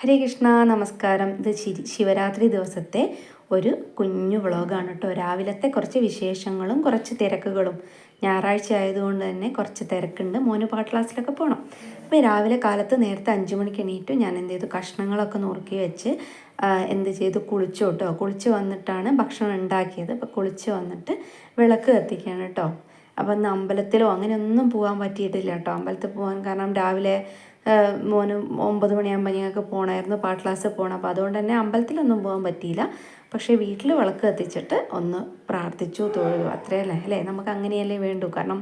ഹരേ കൃഷ്ണ, നമസ്കാരം. ഇത് ശിവരാത്രി ദിവസത്തെ ഒരു കുഞ്ഞു വ്ളോഗാണ് കേട്ടോ. രാവിലത്തെ കുറച്ച് വിശേഷങ്ങളും കുറച്ച് തിരക്കുകളും. ഞായറാഴ്ച ആയതുകൊണ്ട് തന്നെ കുറച്ച് തിരക്കുണ്ട്. മോന് പാട്ട് ക്ലാസ്സിലൊക്കെ പോകണം. അപ്പോൾ രാവിലെ കാലത്ത് നേരത്തെ 5 മണിക്ക് എണീറ്റു. ഞാൻ എന്ത് ചെയ്തു, കഷ്ണങ്ങളൊക്കെ നുറുക്കി വെച്ച് എന്ത് ചെയ്തു, കുളിച്ചു കേട്ടോ. കുളിച്ച് വന്നിട്ടാണ് ഭക്ഷണം ഉണ്ടാക്കിയത്. അപ്പോൾ കുളിച്ച് വന്നിട്ട് വിളക്ക് കത്തിക്കുകയാണ് കേട്ടോ. അപ്പം ഇന്ന് അമ്പലത്തിലോ അങ്ങനെയൊന്നും പോകാൻ പറ്റിയിട്ടില്ല കേട്ടോ. അമ്പലത്തിൽ പോകാൻ കാരണം രാവിലെ മോന് 9 മണിയാകുമ്പോൾ ഞങ്ങൾക്ക് പോകണമായിരുന്നു, പാട്ട് ക്ലാസ്സിൽ പോകണം. അപ്പോൾ അതുകൊണ്ട് തന്നെ അമ്പലത്തിലൊന്നും പോകാൻ പറ്റിയില്ല. പക്ഷേ വീട്ടിൽ വിളക്ക് കത്തിച്ചിട്ട് ഒന്ന് പ്രാർത്ഥിച്ചു, തൊഴുതു, അത്രയല്ലേ അല്ലേ. നമുക്ക് അങ്ങനെയല്ലേ വേണ്ടൂ. കാരണം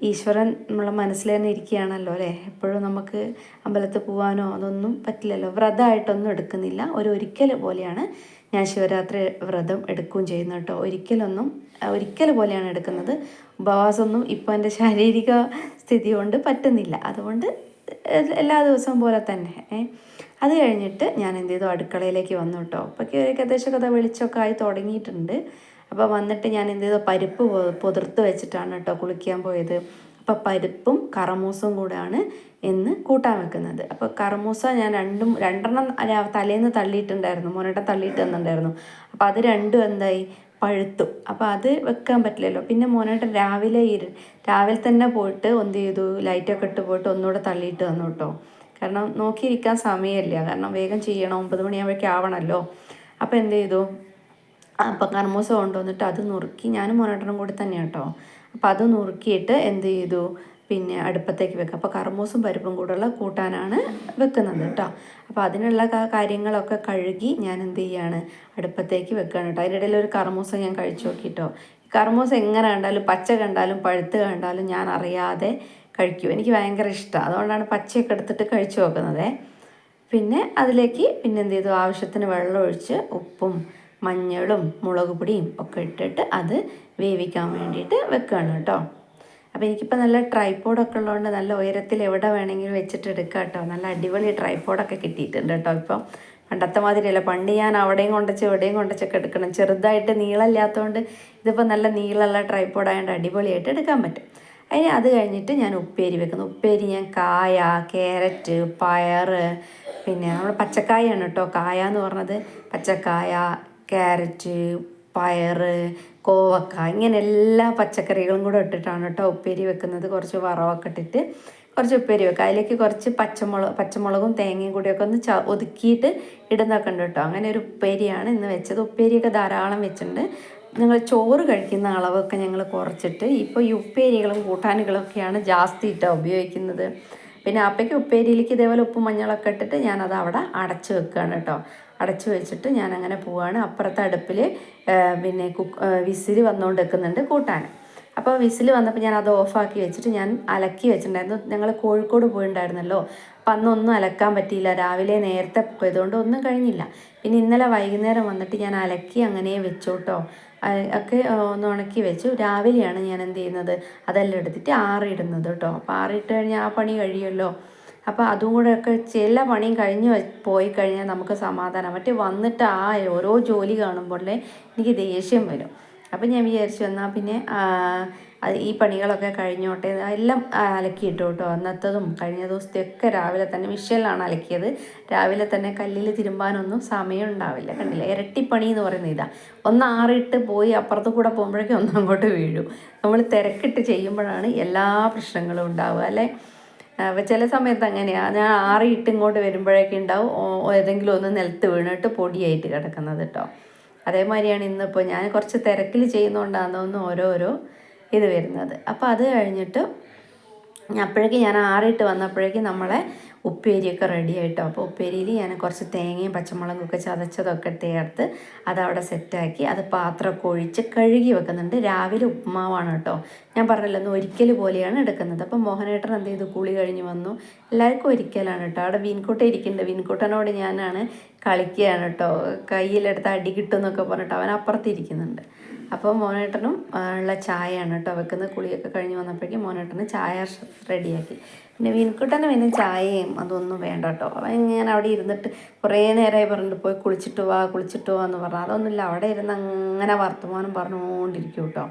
ഈശ്വരൻ നമ്മളെ മനസ്സിൽ തന്നെ ഇരിക്കുകയാണല്ലോ അല്ലേ. എപ്പോഴും നമുക്ക് അമ്പലത്തിൽ പോകാനോ അതൊന്നും പറ്റില്ലല്ലോ. വ്രതമായിട്ടൊന്നും എടുക്കുന്നില്ല. ഒരിക്കൽ പോലെയാണ് ഞാൻ ശിവരാത്രി വ്രതം എടുക്കുകയും ചെയ്യുന്നത് കേട്ടോ. ഒരിക്കൽ പോലെയാണ് എടുക്കുന്നത്. ഉപവാസമൊന്നും ഇപ്പോൾ എൻ്റെ ശാരീരിക സ്ഥിതി കൊണ്ട് പറ്റുന്നില്ല. അതുകൊണ്ട് എല്ലാ ദിവസവും പോലെ തന്നെ. അത് കഴിഞ്ഞിട്ട് ഞാൻ എന്ത് ചെയ്തു, അടുക്കളയിലേക്ക് വന്നു കേട്ടോ. അപ്പോൾ ഏകദേശം കഥ വെളിച്ചമൊക്കെ ആയി തുടങ്ങിയിട്ടുണ്ട്. അപ്പോൾ വന്നിട്ട് ഞാൻ എന്ത് ചെയ്തു, പരിപ്പ് പൊതിർത്ത് വെച്ചിട്ടാണ് കേട്ടോ കുളിക്കാൻ പോയത്. അപ്പോൾ പരിപ്പും കറമൂസും കൂടെയാണ് ഇന്ന് കൂട്ടാൻ വെക്കുന്നത്. അപ്പോൾ കറമൂസ ഞാൻ രണ്ടെണ്ണം തലേന്ന് തള്ളിയിട്ടുണ്ടായിരുന്നു, മോനേട്ടൻ തള്ളിയിട്ട് തന്നിട്ടുണ്ടായിരുന്നു. അപ്പോൾ അത് രണ്ടും എന്തായി, പഴുത്തു. അപ്പോൾ അത് വെക്കാൻ പറ്റില്ലല്ലോ. പിന്നെ മോനേട്ടൻ രാവിലെ തന്നെ പോയിട്ട് എന്ത് ചെയ്തു, ലൈറ്റൊക്കെ ഇട്ട് പോയിട്ട് ഒന്നുകൂടെ തള്ളിയിട്ട് തന്നു കേട്ടോ. കാരണം നോക്കിയിരിക്കാൻ സമയമില്ല, കാരണം വേഗം ചെയ്യണം, 9 മണിയാകുമ്പോഴേക്കും ആവണമല്ലോ. അപ്പോൾ എന്ത് ചെയ്തു, അപ്പം കർമൂസ കൊണ്ടുവന്നിട്ട് അത് നുറുക്കി, ഞാനും മോനേട്ടനും കൂടി തന്നെയാണ് കേട്ടോ. അപ്പോൾ അത് നുറുക്കിയിട്ട് എന്ത് ചെയ്തു, പിന്നെ അടുപ്പത്തേക്ക് വെക്കുക. അപ്പോൾ കർമൂസും പരിപ്പും കൂടെയുള്ള കൂട്ടാനാണ് വെക്കുന്നത് കേട്ടോ. അപ്പോൾ അതിനുള്ള കാര്യങ്ങളൊക്കെ കഴുകി ഞാൻ എന്ത് ചെയ്യാണ്, അടുപ്പത്തേക്ക് വെക്കുകയാണ് കേട്ടോ. അതിൻ്റെ ഇടയിൽ ഒരു കർമൂസ ഞാൻ കഴിച്ചു നോക്കിയിട്ടോ. കർമൂസ എങ്ങനെ കണ്ടാലും, പച്ച കണ്ടാലും പഴുത്ത് കണ്ടാലും ഞാൻ അറിയാതെ കഴിക്കും. എനിക്ക് ഭയങ്കര ഇഷ്ടമാണ്. അതുകൊണ്ടാണ് പച്ചയൊക്കെ എടുത്തിട്ട് കഴിച്ചു നോക്കുന്നത്. പിന്നെ അതിലേക്ക് എന്ത് ചെയ്തു, ആവശ്യത്തിന് വെള്ളം ഒഴിച്ച് ഉപ്പും മഞ്ഞളും മുളക് പൊടിയും ഒക്കെ ഇട്ടിട്ട് അത് വേവിക്കാൻ വേണ്ടിയിട്ട് വെക്കുകയാണ് കേട്ടോ. അപ്പോൾ എനിക്കിപ്പോൾ നല്ല ട്രൈപ്പോഡൊക്കെ ഉള്ളതുകൊണ്ട് നല്ല ഉയരത്തിൽ എവിടെ വേണമെങ്കിലും വെച്ചിട്ട് എടുക്കാം കേട്ടോ. നല്ല അടിപൊളി ട്രൈപ്പോഡൊക്കെ കിട്ടിയിട്ടുണ്ട് കേട്ടോ. ഇപ്പം പണ്ടത്തെ മാതിരിയല്ല. പണ്ട് ഞാൻ അവിടെയും കൊണ്ടുവച്ച് ഇവിടെയും കൊണ്ടുവച്ചൊക്കെ എടുക്കണം. ചെറുതായിട്ട് നീളമില്ലാത്തതുകൊണ്ട് ഇതിപ്പോൾ നല്ല നീളമുള്ള ട്രൈപ്പോഡായതുകൊണ്ട് അടിപൊളിയായിട്ട് എടുക്കാൻ പറ്റും. അത് കഴിഞ്ഞിട്ട് ഞാൻ ഉപ്പേരി വെക്കുന്നു. ഉപ്പേരി ഞാൻ കായ, ക്യാരറ്റ്, പയർ, പിന്നെ നമ്മൾ പച്ചക്കായാണ് കേട്ടോ. കായ എന്ന് പറഞ്ഞത് പച്ചക്കായ, ക്യാരറ്റ്, പയർ, കോവക്ക, ഇങ്ങനെ എല്ലാ പച്ചക്കറികളും കൂടെ ഇട്ടിട്ടാണ് കേട്ടോ ഉപ്പേരി വെക്കുന്നത്. കുറച്ച് വറവൊക്കെ ഇട്ടിട്ട് കുറച്ച് ഉപ്പേരി വെക്കുക. അതിലേക്ക് കുറച്ച് പച്ചമുളകും തേങ്ങയും കൂടിയൊക്കെ ഒന്ന് ഒതുക്കിയിട്ട് ഇടുന്നൊക്കെ ഉണ്ട് കേട്ടോ. അങ്ങനെ ഒരു ഉപ്പേരിയാണ് ഇന്ന് വെച്ചത്. ഉപ്പേരിയൊക്കെ ധാരാളം വെച്ചിട്ടുണ്ട്. ഞങ്ങൾ ചോറ് കഴിക്കുന്ന അളവൊക്കെ ഞങ്ങൾ കുറച്ചിട്ട് ഇപ്പോൾ ഈ ഉപ്പേരികളും കൂട്ടാനുകളൊക്കെയാണ് ജാസ്തി ഉപയോഗിക്കുന്നത്. പിന്നെ അപ്പയ്ക്ക് ഉപ്പേരിയിലേക്ക് ഇതേപോലെ ഉപ്പും മഞ്ഞളൊക്കെ ഇട്ടിട്ട് ഞാനത് അവിടെ അടച്ച് വെക്കുകയാണ് കേട്ടോ. അടച്ചു വെച്ചിട്ട് ഞാൻ അങ്ങനെ പോവുകയാണ്. അപ്പുറത്തെ അടുപ്പിൽ പിന്നെ വിസിൽ വന്നുകൊണ്ട് വെക്കുന്നുണ്ട് കൂട്ടാൻ. അപ്പോൾ വിസിൽ വന്നപ്പോൾ ഞാൻ അത് ഓഫാക്കി വെച്ചിട്ട് ഞാൻ അലക്കി വെച്ചിട്ടുണ്ടായിരുന്നു. ഞങ്ങൾ കോഴിക്കോട് പോയിട്ടുണ്ടായിരുന്നല്ലോ. അപ്പം അന്നൊന്നും അലക്കാൻ പറ്റിയില്ല. രാവിലെ നേരത്തെ പോയതുകൊണ്ട് ഒന്നും കഴിഞ്ഞില്ല. പിന്നെ ഇന്നലെ വൈകുന്നേരം വന്നിട്ട് ഞാൻ അലക്കി അങ്ങനെ വെച്ചു കേട്ടോ. ഒക്കെ ഒന്ന് ഉണക്കി വെച്ചു. രാവിലെയാണ് ഞാൻ എന്ത് ചെയ്യുന്നത്, അതെല്ലാം എടുത്തിട്ട് ആറിയിടുന്നത് കേട്ടോ. അപ്പോൾ ആറിയിട്ട് കഴിഞ്ഞാൽ ആ പണി കഴിയുമല്ലോ. അപ്പോൾ അതും കൂടെ ഒക്കെ എല്ലാ പണിയും കഴിഞ്ഞ് പോയി കഴിഞ്ഞാൽ നമുക്ക് സമാധാനം. മറ്റേ വന്നിട്ട് ആ ഓരോ ജോലി കാണുമ്പോഴേ എനിക്ക് ദേഷ്യം വരും. അപ്പം ഞാൻ വിചാരിച്ചു എന്നാൽ പിന്നെ ഈ പണികളൊക്കെ കഴിഞ്ഞോട്ടെ. എല്ലാം അലക്കിയിട്ടു കേട്ടോ. അന്നത്തതും കഴിഞ്ഞ ദിവസത്തെയൊക്കെ രാവിലെ തന്നെ മിഷ്യനിലാണ് അലക്കിയത്. രാവിലെ തന്നെ കല്ലിൽ തിരുമ്പാനൊന്നും സമയം ഉണ്ടാവില്ല. കണ്ടില്ല, ഇരട്ടിപ്പണി എന്ന് പറയുന്നത് ഇതാ. ഒന്ന് ആറിയിട്ട് പോയി അപ്പുറത്ത് കൂടെ പോകുമ്പോഴേക്കും ഒന്ന് അങ്ങോട്ട് വീഴും. നമ്മൾ തിരക്കിട്ട് ചെയ്യുമ്പോഴാണ് എല്ലാ പ്രശ്നങ്ങളും ഉണ്ടാവുക അല്ലേ. അപ്പോൾ ചില സമയത്ത് അങ്ങനെയാണ്. ഞാൻ ആറിയിട്ട് ഇങ്ങോട്ട് വരുമ്പോഴേക്കും ഉണ്ടാവും ഏതെങ്കിലും ഒന്ന് നിലത്ത് വീണിട്ട് പൊടിയായിട്ട് കിടക്കുന്നത് കേട്ടോ. അതേമാതിരിയാണ് ഇന്നിപ്പോൾ ഞാൻ കുറച്ച് തിരക്കിൽ ചെയ്യുന്നതുകൊണ്ടാണെന്ന് ഓരോരോ ഇത് വരുന്നത്. അപ്പോൾ അത് കഴിഞ്ഞിട്ട് അപ്പോഴേക്കും ഞാൻ ആറിയിട്ട് വന്നപ്പോഴേക്കും നമ്മളെ ഉപ്പേരിയൊക്കെ റെഡി ആയിട്ടോ. അപ്പോൾ ഉപ്പേരിയിൽ ഞാൻ കുറച്ച് തേങ്ങയും പച്ചമുളകൊക്കെ ചതച്ചതൊക്കെ ചേർത്ത് അതവിടെ സെറ്റാക്കി അത് പാത്രമൊക്കെ ഒഴിച്ച് കഴുകി വെക്കുന്നുണ്ട്. രാവിലെ ഉപ്പുമാവാണ് കേട്ടോ. ഞാൻ പറഞ്ഞല്ലോ ഒന്ന് ഒരിക്കൽ പോലെയാണ് എടുക്കുന്നത്. അപ്പോൾ മോഹനേട്ടൻ എന്ത് ചെയ്തു, കുളി കഴിഞ്ഞ് വന്നു. എല്ലാവർക്കും ഒരിക്കലാണ് കേട്ടോ. അവിടെ വിൻകുട്ട ഇരിക്കുന്നുണ്ട്. വിൻകുട്ടനോട് ഞാനാണ് കളിക്കുകയാണ് കേട്ടോ. കയ്യിലെടുത്ത് അടി കിട്ടും എന്നൊക്കെ പറഞ്ഞിട്ട് അവൻ അപ്പുറത്തിരിക്കുന്നുണ്ട്. അപ്പോൾ മോനേട്ടനും ഉള്ള ചായയാണ് കേട്ടോ വെക്കുന്നത്. കുളിയൊക്കെ കഴിഞ്ഞ് വന്നപ്പോഴേക്കും മോനേട്ടന് ചായ റെഡിയാക്കി. പിന്നെ വിൻകുട്ടന് പിന്നെ ചായയും അതൊന്നും വേണ്ട കേട്ടോ. അവൻ ഇങ്ങനെ അവിടെ ഇരുന്നിട്ട് കുറേ നേരമായി പറഞ്ഞിട്ട് പോയി കുളിച്ചിട്ട് വാ എന്ന് പറഞ്ഞു. അതൊന്നുമില്ല, അവിടെ ഇരുന്ന് അങ്ങനെ വർത്തമാനം പറഞ്ഞുകൊണ്ടിരിക്കും കേട്ടോ.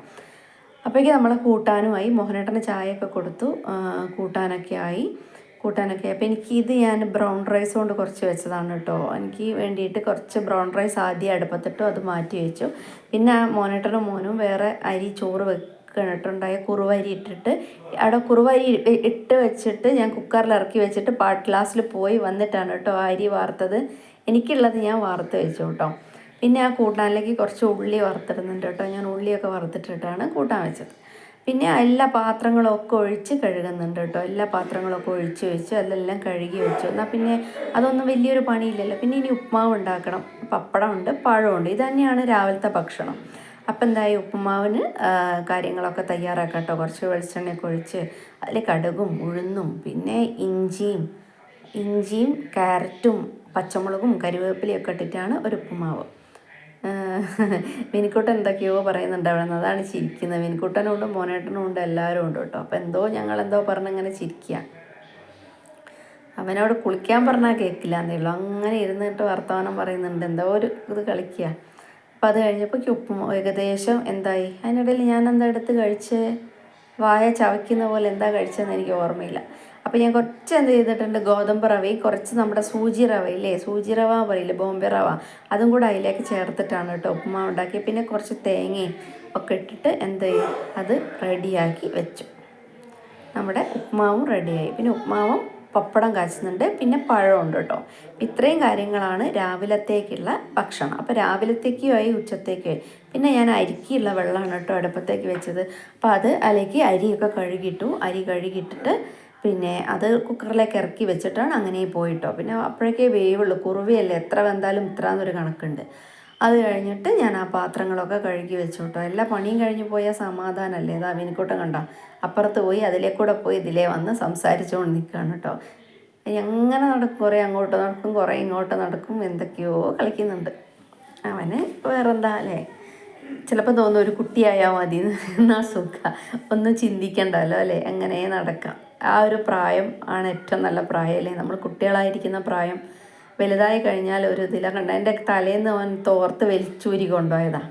അപ്പോഴേക്കും നമ്മളെ കൂട്ടാനുമായി. മോഹനേട്ടന് ചായയൊക്കെ കൊടുത്തു, കൂട്ടാനൊക്കെ ആയി. കൂട്ടാനൊക്കെ. അപ്പോൾ ഞാൻ ബ്രൗൺ റൈസ് കൊണ്ട് കുറച്ച് വെച്ചതാണ് കേട്ടോ. എനിക്ക് വേണ്ടിയിട്ട് കുറച്ച് ബ്രൗൺ റൈസ് ആദ്യം അടുപ്പത്തിട്ടു, അത് മാറ്റി വെച്ചു. പിന്നെ ആ മോനും വേറെ ചോറ് വെക്കണിട്ടുണ്ടായ കുറുവരി ഇട്ടിട്ട് അവിടെ കുറുവരി ഇട്ട് വെച്ചിട്ട് ഞാൻ കുക്കറിൽ ഇറക്കി വെച്ചിട്ട് ക്ലാസ്സിൽ പോയി വന്നിട്ടാണ് കേട്ടോ അരി വാർത്തത്. എനിക്കുള്ളത് ഞാൻ വാർത്ത് വെച്ചു കേട്ടോ. പിന്നെ ആ കൂട്ടാനിലേക്ക് കുറച്ച് ഉള്ളി വറുത്തിടുന്നുണ്ട് കേട്ടോ. ഞാൻ ഉള്ളിയൊക്കെ വറുത്തിട്ടിട്ടാണ് കൂട്ടാൻ വെച്ചത്. പിന്നെ എല്ലാ പാത്രങ്ങളൊക്കെ ഒഴിച്ച് കഴുകുന്നുണ്ട് കേട്ടോ. എല്ലാ പാത്രങ്ങളൊക്കെ ഒഴിച്ച് വെച്ച് അതെല്ലാം കഴുകി വെച്ചു. എന്നാൽ പിന്നെ അതൊന്നും വലിയൊരു പണിയില്ലല്ലോ. പിന്നെ ഇനി ഉപ്മാവ് ഉണ്ടാക്കണം. പപ്പടമുണ്ട്, പഴമുണ്ട്. ഇത് തന്നെയാണ് രാവിലത്തെ ഭക്ഷണം. അപ്പം എന്തായി, ഉപ്പുമാവിന് കാര്യങ്ങളൊക്കെ തയ്യാറാക്കാം കേട്ടോ. കുറച്ച് വെളിച്ചെണ്ണയൊക്കെ ഒഴിച്ച് അതിൽ കടുകും ഉഴുന്നും പിന്നെ ഇഞ്ചിയും ക്യാരറ്റും പച്ചമുളകും കരിവേപ്പിലയൊക്കെ ഇട്ടിട്ടാണ് ഒരു ഉപ്പുമാവ്. മിനിക്കുട്ടൻ എന്തൊക്കെയോ പറയുന്നുണ്ട് അവിടെ നിന്ന്, അതാണ് ചിരിക്കുന്നത്. മിനിക്കുട്ടനും ഉണ്ട്, മോനേട്ടനും ഉണ്ട്, എല്ലാവരും ഉണ്ട് കേട്ടോ. അപ്പോൾ ഞങ്ങളെന്തോ പറഞ്ഞിങ്ങനെ ചിരിക്കുക. അവനോട് കുളിക്കാൻ പറഞ്ഞാൽ കേൾക്കില്ല എന്നേ ഉള്ളൂ. അങ്ങനെ ഇരുന്നിട്ട് വർത്തമാനം പറയുന്നുണ്ട്, എന്തോ ഒരു ഇത് കളിക്കുക. അപ്പോൾ അത് കഴിഞ്ഞപ്പോൾ ഏകദേശം എന്തായി. അതിനിടയിൽ ഞാൻ എന്താ എടുത്ത് കഴിച്ച് വായ ചവയ്ക്കുന്ന പോലെ എന്താ കഴിച്ചതെന്ന് എനിക്ക് ഓർമ്മയില്ല. അപ്പോൾ ഞാൻ കുറച്ച് എന്ത് ചെയ്തിട്ടുണ്ട്, ഗോതമ്പ് റവയും കുറച്ച് നമ്മുടെ സൂചി റവയില്ലേ, സൂചി റവ പറയില്ലേ, ബോംബെ റവ, അതും കൂടെ അതിലേക്ക് ചേർത്തിട്ടാണ് കേട്ടോ ഉപ്പുമാവ് ഉണ്ടാക്കി. പിന്നെ കുറച്ച് തേങ്ങയും ഒക്കെ ഇട്ടിട്ട് എന്ത് ചെയ്യും, അത് റെഡിയാക്കി വെച്ചു. നമ്മുടെ ഉപ്പുമാവും റെഡിയായി. പിന്നെ ഉപ്പുമാവും പപ്പടം കാച്ചുന്നുണ്ട്, പിന്നെ പഴമുണ്ട് കേട്ടോ. ഇത്രയും കാര്യങ്ങളാണ് രാവിലത്തേക്കുള്ള ഭക്ഷണം. അപ്പോൾ രാവിലത്തേക്കുമായി ഉച്ചത്തേക്കുമായി. പിന്നെ ഞാൻ അരിക്കുള്ള വെള്ളമാണ് കേട്ടോ അടുപ്പത്തേക്ക് വെച്ചത്. അപ്പോൾ അത് അതിലേക്ക് അരിയൊക്കെ കഴുകിയിട്ടു. അരി കഴുകിയിട്ടിട്ട് പിന്നെ അത് കുക്കറിലേക്ക് ഇറക്കി വെച്ചിട്ടാണ് അങ്ങനെ പോയിട്ടോ. പിന്നെ അപ്പോഴേക്കേ വേവുള്ളൂ, കുറുവയല്ലേ, എത്ര വെന്താലും ഇത്രയെന്നൊരു കണക്കുണ്ട്. അത് കഴിഞ്ഞിട്ട് ഞാൻ ആ പാത്രങ്ങളൊക്കെ കഴുകി വെച്ചു കേട്ടോ. എല്ലാ പണിയും കഴിഞ്ഞ് പോയാൽ സമാധാനമല്ലേ. ഇതാ വിനിക്കൂട്ടം കണ്ടോ, അപ്പുറത്ത് പോയി അതിലേക്കൂടെ പോയി ഇതിലേ വന്ന് സംസാരിച്ചുകൊണ്ട് നിൽക്കുകയാണ് കേട്ടോ. എങ്ങനെ നടക്കും, കുറേ അങ്ങോട്ട് നടക്കും, കുറേ ഇങ്ങോട്ട് നടക്കും, എന്തൊക്കെയോ കളിക്കുന്നുണ്ട്. അവന് വേറെന്താ അല്ലേ, ചിലപ്പോൾ തോന്നും ഒരു കുട്ടിയായാൽ മതി എന്നാ സുഖം, ഒന്നും ചിന്തിക്കണ്ടല്ലോ അല്ലേ, അങ്ങനെ നടക്കാം. ആ ഒരു പ്രായം ആണ് ഏറ്റവും നല്ല പ്രായം അല്ലേ, നമ്മൾ കുട്ടികളായിരിക്കുന്ന പ്രായം. വലുതായി കഴിഞ്ഞാൽ ഒരു ഇതില കണ്ട, എൻ്റെ തലേന്ന് അവൻ തോർത്ത് വലിച്ചൂരി കൊണ്ടുപോയതാണ്.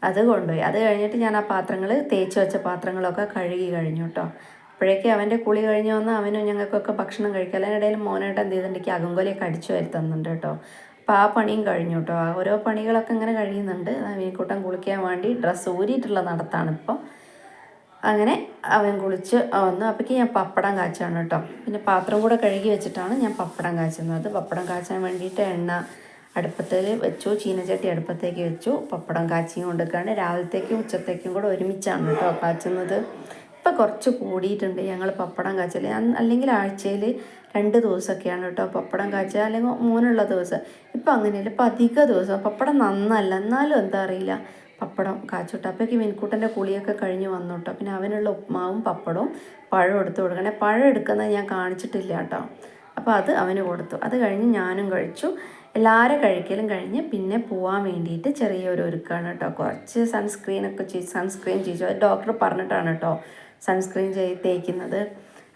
അത് കൊണ്ടുപോയി. അത് കഴിഞ്ഞിട്ട് ഞാൻ ആ പാത്രങ്ങൾ, തേച്ച് വെച്ച പാത്രങ്ങളൊക്കെ കഴുകി കഴിഞ്ഞു കേട്ടോ. അപ്പോഴേക്കും അവൻ്റെ കുളി കഴിഞ്ഞ് വന്ന് അവനും ഞങ്ങൾക്കൊക്കെ ഭക്ഷണം കഴിക്കാം. അതിനിടയിൽ മോനായിട്ട് എന്ത് ചെയ്തിട്ടുണ്ടെങ്കിൽ അകങ്കൊലയൊക്കെ അടിച്ചു വരുത്തുന്നുണ്ട് കേട്ടോ. അപ്പോൾ ആ പണിയും കഴിഞ്ഞു കേട്ടോ. ആ ഓരോ പണികളൊക്കെ ഇങ്ങനെ കഴിയുന്നുണ്ട്. മീൻകൂട്ടം കുളിക്കാൻ വേണ്ടി ഡ്രസ്സ് ഊരിയിട്ടുള്ള നടത്താണ് ഇപ്പോൾ. അങ്ങനെ അവൻ കുളിച്ച് വന്നു. അപ്പോഴേക്കും ഞാൻ പപ്പടം കാച്ചാണ് കേട്ടോ. പിന്നെ പാത്രം കൂടെ കഴുകി വെച്ചിട്ടാണ് ഞാൻ പപ്പടം കാച്ചുന്നത്. പപ്പടം കാച്ചാൻ വേണ്ടിയിട്ട് എണ്ണ അടുപ്പത്തിൽ വെച്ചു, ചീനച്ചട്ടി അടുപ്പത്തേക്ക് വെച്ചു. പപ്പടം കാച്ചിയും കൊണ്ടിരിക്കുകയാണ്. രാവിലത്തേക്കും ഉച്ചത്തേക്കും കൂടെ ഒരുമിച്ചാണ് കേട്ടോ കാച്ചുന്നത്. ഇപ്പം കുറച്ച് കൂടിയിട്ടുണ്ട് ഞങ്ങൾ പപ്പടം കാച്ചൽ. അല്ലെങ്കിൽ ആഴ്ചയിൽ 2 ദിവസമൊക്കെയാണ് കേട്ടോ പപ്പടം കാച്ചുക, അല്ലെങ്കിൽ മൂന്നുള്ള ദിവസം. ഇപ്പം അങ്ങനെയല്ല, ഇപ്പം അധിക ദിവസം. പപ്പടം നന്നല്ല, എന്നാലും എന്താ അറിയില്ല, പപ്പടം കാച്ചുട്ടോ. അപ്പോഴേക്കും മിൻകൂട്ടൻ്റെ കുളിയൊക്കെ കഴിഞ്ഞ് വന്നു കേട്ടോ. പിന്നെ അവനുള്ള ഉപ്മാവും പപ്പടവും പഴം എടുത്ത് കൊടുക്കണേ. പഴം എടുക്കുന്നത് ഞാൻ കാണിച്ചിട്ടില്ല കേട്ടോ. അപ്പോൾ അത് അവന് കൊടുത്തു. അത് കഴിഞ്ഞ് ഞാനും കഴിച്ചു. എല്ലാവരും കഴിക്കലും കഴിഞ്ഞ് പിന്നെ പോകാൻ വേണ്ടിയിട്ട് ചെറിയൊരു ഒരുക്കാണ് കേട്ടോ. കുറച്ച് സൺസ്ക്രീൻ ചെയ്യിച്ചു. അത് ഡോക്ടർ പറഞ്ഞിട്ടാണ് കേട്ടോ സൺസ്ക്രീൻ തേക്കുന്നത്.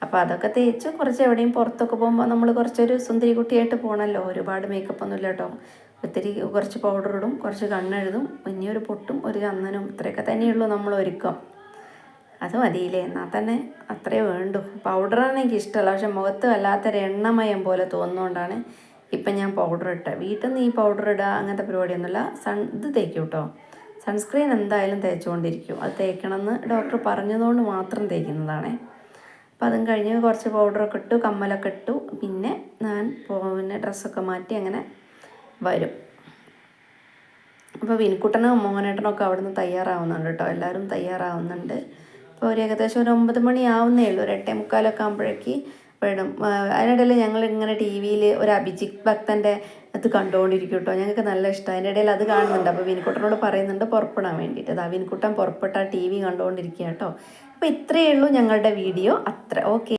അപ്പോൾ അതൊക്കെ തേച്ച് കുറച്ച് എവിടെയും പുറത്തൊക്കെ പോകുമ്പോൾ നമ്മൾ കുറച്ചൊരു സുന്ദരി കുട്ടിയായിട്ട് പോകണമല്ലോ. ഒരുപാട് മേക്കപ്പ് ഒന്നുമില്ല കേട്ടോ. ഒത്തിരി കുറച്ച് പൗഡർ ഇടും, കുറച്ച് കണ്ണെഴുതും, ഇനിയൊരു പൊട്ടും ഒരു ചന്ദനും, ഇത്രയൊക്കെ തന്നെയുള്ളൂ നമ്മൾ ഒരുക്കം. അത് മതിയില്ലേ, എന്നാൽ തന്നെ അത്രേ വേണ്ടു. പൗഡറാണ് എനിക്ക് ഇഷ്ടമല്ല, പക്ഷെ മുഖത്ത് വല്ലാത്തൊരു എണ്ണമയം പോലെ തോന്നുന്നതുകൊണ്ടാണ് ഇപ്പം ഞാൻ പൗഡർ ഇട്ടത്. വീട്ടിൽ നിന്ന് ഈ പൗഡർ ഇടുക അങ്ങനത്തെ പരിപാടിയൊന്നുമില്ല. ഇത് തേക്കും കേട്ടോ. സൺസ്ക്രീൻ എന്തായാലും തേച്ചുകൊണ്ടിരിക്കും. അത് തേക്കണമെന്ന് ഡോക്ടർ പറഞ്ഞതുകൊണ്ട് മാത്രം തേക്കുന്നതാണേ. അപ്പം അതും കഴിഞ്ഞ് കുറച്ച് പൗഡറൊക്കെ ഇട്ടു, കമ്മലൊക്കെ ഇട്ടു. പിന്നെ ഞാൻ ഡ്രസ്സൊക്കെ മാറ്റി അങ്ങനെ വരും. അപ്പോൾ വിൻകുട്ടനും മോനേട്ടനൊക്കെ അവിടെ നിന്ന് തയ്യാറാവുന്നുണ്ട് കേട്ടോ. എല്ലാവരും തയ്യാറാവുന്നുണ്ട്. ഇപ്പോൾ ഒരു ഏകദേശം ഒരു 9 മണി ആവുന്നേ ഉള്ളൂ. ഒരു 8:45 ആകുമ്പോഴേക്ക് വിടും. അതിനിടയിൽ ഞങ്ങൾ ഇങ്ങനെ ടി വിയിൽ ഒരു അഭിജിത്ത് ഭക്തൻ്റെ ഇത് കണ്ടുകൊണ്ടിരിക്കും കേട്ടോ. ഞങ്ങൾക്ക് നല്ല ഇഷ്ടം. അതിൻ്റെ ഇടയിൽ അത് കാണുന്നുണ്ട്. അപ്പോൾ വിൻകുട്ടനോട് പറയുന്നുണ്ട് പുറപ്പെടാൻ വേണ്ടിയിട്ട്. അത് വിൻകുട്ടൻ പുറപ്പെട്ട ടി വി കണ്ടുകൊണ്ടിരിക്കുക കേട്ടോ. അപ്പോൾ ഇത്രയേ ഉള്ളൂ ഞങ്ങളുടെ വീഡിയോ. അത്ര ഓക്കെ.